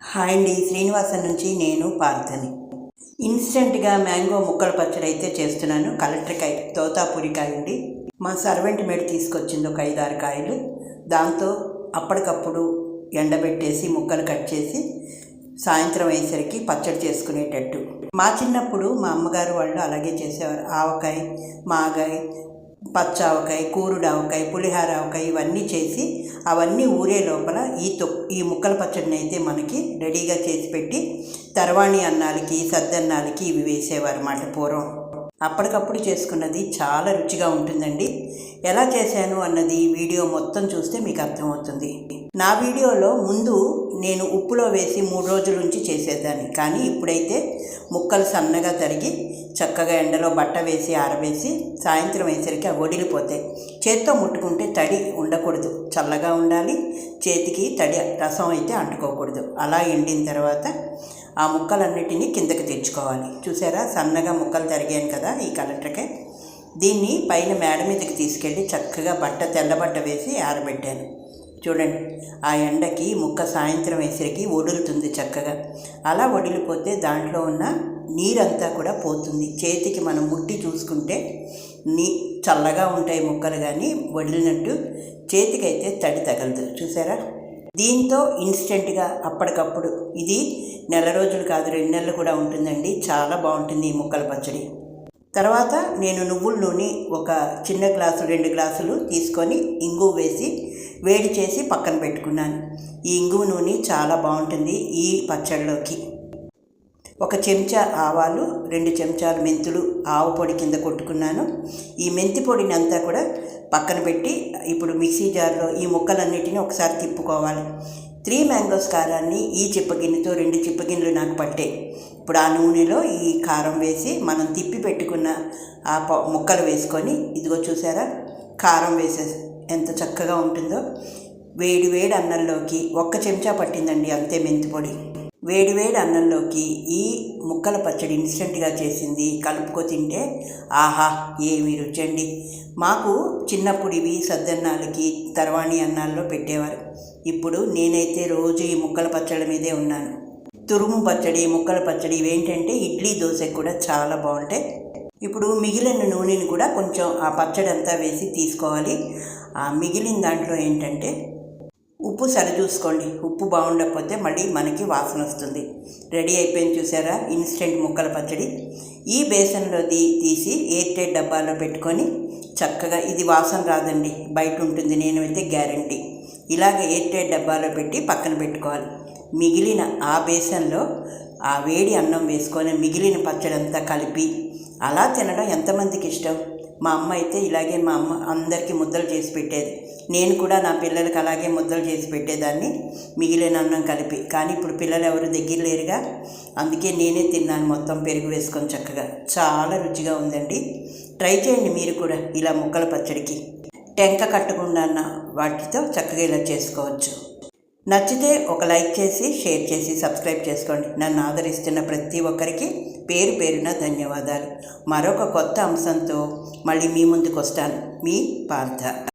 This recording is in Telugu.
హాయ్ అండి, శ్రీనివాసన్ నుంచి నేను పార్థని. ఇన్స్టెంట్గా మ్యాంగో ముక్కల పచ్చడి అయితే చేస్తున్నాను. కలెక్టర్కాయ తోతాపూరికాయ అండి. మా సర్వెంట్ మేడ్ తీసుకొచ్చింది ఒక 5-6 కాయలు. దాంతో అప్పటికప్పుడు ఎండబెట్టేసి ముక్కలు కట్ చేసి సాయంత్రం అయ్యేసరికి పచ్చడి చేసుకునేటట్టు. మా చిన్నప్పుడు మా అమ్మగారు వాళ్ళు అలాగే చేసేవారు. ఆవకాయ, మాగాయ, పచ్చావకాయ, కూరుడు ఆవకాయ, పులిహార ఆవకాయ ఇవన్నీ చేసి అవన్నీ ఊరే లోపల ఈ ముక్కల పచ్చడిని అయితే మనకి రెడీగా చేసి పెట్టి తర్వాణి అన్నాలకి, సద్దన్నాలకి ఇవి వేసేవారు అన్నమాట పూర్వం. అప్పటికప్పుడు చేసుకున్నది చాలా రుచిగా ఉంటుందండి. ఎలా చేశాను అన్నది వీడియో మొత్తం చూస్తే మీకు అర్థమవుతుంది. నా వీడియోలో ముందు నేను ఉప్పులో వేసి 3 రోజుల నుంచి చేసేదాన్ని, కానీ ఇప్పుడైతే ముక్కలు సన్నగా తరిగి చక్కగా ఎండలో బట్ట వేసి ఆరవేసి సాయంత్రం వేసరికి అవి వడిలిపోతాయి. చేత్తో ముట్టుకుంటే తడి ఉండకూడదు, చల్లగా ఉండాలి. చేతికి తడి రసం అయితే అంటుకోకూడదు. అలా ఎండిన తర్వాత ఆ ముక్కలన్నిటినీ కిందకి తెచ్చుకోవాలి. చూసారా, సన్నగా ముక్కలు తరిగాను కదా ఈ కలెక్టర్కే. దీన్ని పైన మేడ మీదకి తీసుకెళ్ళి చక్కగా తెల్లబట్ట వేసి ఆరబెట్టాను. చూడండి, ఆ ఎండకి ముక్క సాయంత్రం వేసరికి వడులుతుంది చక్కగా. అలా వడిలిపోతే దాంట్లో ఉన్న నీరంతా కూడా పోతుంది. చేతికి మనం ముట్టి చూసుకుంటే చల్లగా ఉంటాయి ముక్కలు, కానీ వడిలినట్టు చేతికైతే తడి తగలదు. చూసారా, దీంతో ఇన్స్టెంట్గా అప్పటికప్పుడు ఇది నెల రోజులు కాదు 2 నెలలు కూడా ఉంటుందండి. చాలా బాగుంటుంది ఈ ముక్కల పచ్చడి. తర్వాత నేను నువ్వుల నూనె ఒక చిన్న గ్లాసు 2 గ్లాసులు తీసుకొని ఇంగువ వేసి వేడి చేసి పక్కన పెట్టుకున్నాను. ఈ ఇంగువ నూనె చాలా బాగుంటుంది ఈ పచ్చడిలోకి. 1 చెంచా ఆవాలు, 2 చెంచాలు మెంతులు ఆవు పొడి కింద కొట్టుకున్నాను. ఈ మెంతి పొడిని అంతా కూడా పక్కన పెట్టి ఇప్పుడు మిక్సీ జార్లో ఈ ముక్కలన్నిటిని ఒకసారి తిప్పుకోవాలి. 3 మ్యాంగోస్ కారాన్ని ఈ చిప్పగిన్నెతో 2 చిప్పగిన్నెలు నాకు పట్టాయి. ఇప్పుడు ఆ నూనెలో ఈ కారం వేసి మనం తిప్పి పెట్టుకున్న ఆ ముక్కలు వేసుకొని, ఇదిగో చూసారా, కారం వేసేసి ఎంత చక్కగా ఉంటుందో. వేడి వేడి అన్నంలోకి 1 చెంచా పట్టిందండి అంతే మెంతి పొడి. వేడి వేడి అన్నంలోకి ఈ ముక్కల పచ్చడి ఇన్స్టెంట్గా చేసింది కలుపుకో తింటే ఆహా ఏమి రుచండి. మాకు చిన్నప్పుడు ఇవి సద్దన్నాలకి, తర్వాణి అన్నాల్లో పెట్టేవారు. ఇప్పుడు నేనైతే రోజు ఈ ముక్కల పచ్చడి మీదే ఉన్నాను. తురుము పచ్చడి, ముక్కల పచ్చడి ఇవేంటంటే ఇడ్లీ, దోశకు కూడా చాలా బాగుంటాయి. ఇప్పుడు మిగిలిన నూనెని కూడా కొంచెం ఆ పచ్చడి అంతా వేసి తీసుకోవాలి. ఆ మిగిలిన దాంట్లో ఏంటంటే ఉప్పు సరిచూసుకోండి. ఉప్పు బాగుండకపోతే మళ్ళీ మనకి వాసన వస్తుంది. రెడీ అయిపోయింది చూసారా ఇన్స్టెంట్ ముక్కల పచ్చడి. ఈ బేసన్లో తీసి ఎయిర్ టైట్ డబ్బాలో పెట్టుకొని చక్కగా, ఇది వాసన రాదండి, బయట ఉంటుంది, నేను అయితే గ్యారంటీ. ఇలాగ ఎయిర్ టైట్ డబ్బాలో పెట్టి పక్కన పెట్టుకోవాలి. మిగిలిన ఆ బేసన్లో ఆ వేడి అన్నం వేసుకొని మిగిలిన పచ్చడి అంతా కలిపి అలా తినడం ఎంతమందికి ఇష్టం. మా అమ్మ అయితే ఇలాగే మా అమ్మ అందరికీ ముద్దలు చేసి పెట్టేది. నేను కూడా నా పిల్లలకి అలాగే ముద్దలు చేసి పెట్టేదాన్ని మిగిలిన అన్నం కలిపి. కానీ ఇప్పుడు పిల్లలు ఎవరు దగ్గర లేరుగా, అందుకే నేనే తిన్నాను మొత్తం పెరుగు వేసుకొని చక్కగా. చాలా రుచిగా ఉందండి. ట్రై చేయండి మీరు కూడా ఇలా ముక్కల పచ్చడికి. టెంక కట్టకుండా వాటితో చక్కగా ఇలా చేసుకోవచ్చు. నచ్చితే ఒక లైక్ చేసి, షేర్ చేసి, సబ్స్క్రైబ్ చేసుకోండి. నన్ను ఆదరిస్తున్న ప్రతి ఒక్కరికి పేరు పేరున ధన్యవాదాలు. మరొక కొత్త అంశంతో మళ్ళీ మీ ముందుకు వస్తాను. మీ పార్థ.